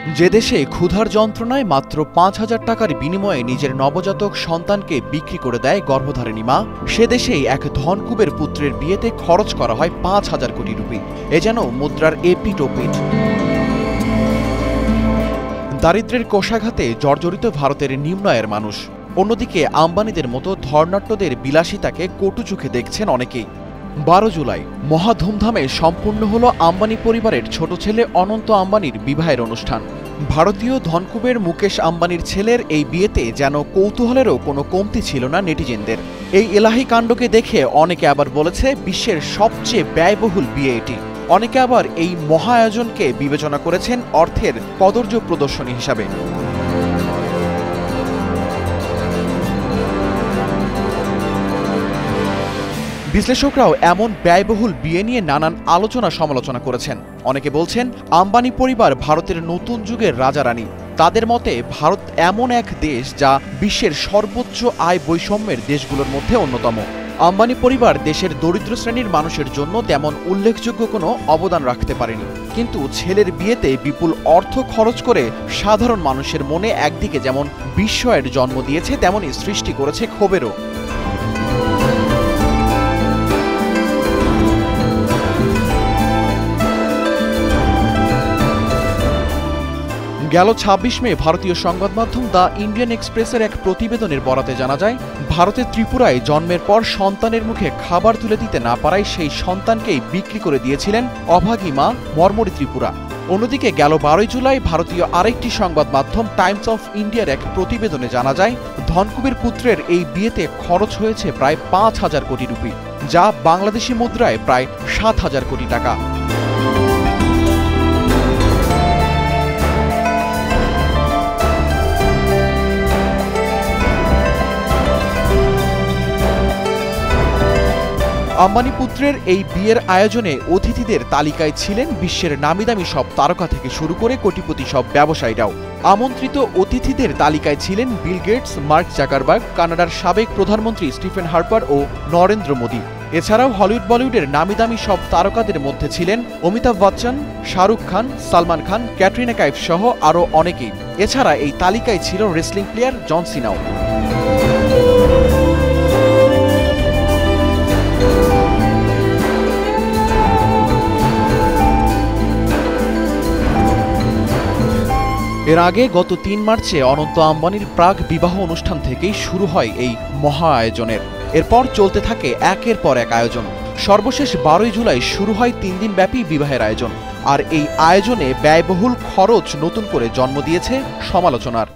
যে দেশে ক্ষুধার যন্ত্রণায় মাত্র ৫,০০০ টাকার বিনিময়ে নিজের নবজাতক সন্তানকে বিক্রি করে দেয় গর্ভধারিণী মা, সে দেশেই এক ধনকুবের পুত্রের বিয়েতে খরচ করা হয় ৫,০০০ কোটি রুপি। এ যেন মুদ্রার এপিঠ ওপিঠ। দারিদ্র্যের কোষাঘাতে জর্জরিত ভারতের নিম্ন আয়ের মানুষ। অন্যদিকে আম্বানিদের মতো ধর্নাঢ্যদের বিলাসিতাকে কটু চোখে দেখছেন অনেকেই। ১২ জুলাই মহা ধুমধামে সম্পূর্ণ হল আম্বানি পরিবারের ছোট ছেলে অনন্ত আম্বানির বিবাহের অনুষ্ঠান। ভারতীয় ধনকুবের মুকেশ আম্বানির ছেলের এই বিয়েতে যেন কৌতূহলেরও কোনো কমতি ছিল না নেটিজেনদের। এই এলাহি কাণ্ডকে দেখে অনেকে আবার বলেছে বিশ্বের সবচেয়ে ব্যয়বহুল বিয়ে এটি। অনেকে আবার এই মহা আয়োজনকে বিবেচনা করেছেন অর্থের কদর্য প্রদর্শনী হিসাবে। বিশ্লেষকরাও এমন ব্যয়বহুল বিয়ে নিয়ে নানান আলোচনা সমালোচনা করেছেন। অনেকে বলছেন আম্বানি পরিবার ভারতের নতুন যুগের রাজারানী। তাদের মতে ভারত এমন এক দেশ যা বিশ্বের সর্বোচ্চ আয় বৈষম্যের দেশগুলোর মধ্যে অন্যতম। আম্বানি পরিবার দেশের দরিদ্র শ্রেণীর মানুষের জন্য তেমন উল্লেখযোগ্য কোনো অবদান রাখতে পারেনি, কিন্তু ছেলের বিয়েতে বিপুল অর্থ খরচ করে সাধারণ মানুষের মনে একদিকে যেমন বিস্ময়ের জন্ম দিয়েছে, তেমনই সৃষ্টি করেছে ক্ষোভেরও। গেল ২৬ মে ভারতীয় সংবাদ মাধ্যম দ্য ইন্ডিয়ান এক্সপ্রেসের এক প্রতিবেদনের বরাতে জানা যায়, ভারতের ত্রিপুরায় জন্মের পর সন্তানের মুখে খাবার তুলে দিতে না পারায় সেই সন্তানকেই বিক্রি করে দিয়েছিলেন অভাগী মা মর্মরী ত্রিপুরা। অন্যদিকে গেল ১২ জুলাই ভারতীয় আরেকটি সংবাদ মাধ্যম টাইমস অফ ইন্ডিয়ার এক প্রতিবেদনে জানা যায়, ধনকুবের পুত্রের এই বিয়েতে খরচ হয়েছে প্রায় ৫,০০০ কোটি রুপি, যা বাংলাদেশি মুদ্রায় প্রায় ৭,০০০ কোটি টাকা। আম্বানি পুত্রের এই বিয়ের আয়োজনে অতিথিদের তালিকায় ছিলেন বিশ্বের নামিদামি সব তারকা থেকে শুরু করে কোটিপতি সব ব্যবসায়ীরাও। আমন্ত্রিত অতিথিদের তালিকায় ছিলেন বিল গেটস, মার্ক জাকারবার্গ, কানাডার সাবেক প্রধানমন্ত্রী স্টিফেন হার্পার ও নরেন্দ্র মোদী। এছাড়াও হলিউড বলিউডের নামিদামি সব তারকাদের মধ্যে ছিলেন অমিতাভ বচ্চন, শাহরুখ খান, সালমান খান, ক্যাটরিনা কাইফ সহ আরও অনেকেই। এছাড়া এই তালিকায় ছিল রেসলিং প্লেয়ার জন সিনাও। এর আগে গত ৩ মার্চে অনন্ত আম্বানির প্রাক বিবাহ অনুষ্ঠান থেকেই শুরু হয় এই মহা আয়োজনের। এরপর চলতে থাকে একের পর এক আয়োজন। সর্বশেষ ১২ জুলাই শুরু হয় ৩ দিন ব্যাপী বিবাহের আয়োজন। আর এই আয়োজনে ব্যয়বহুল খরচ নতুন করে জন্ম দিয়েছে সমালোচনার।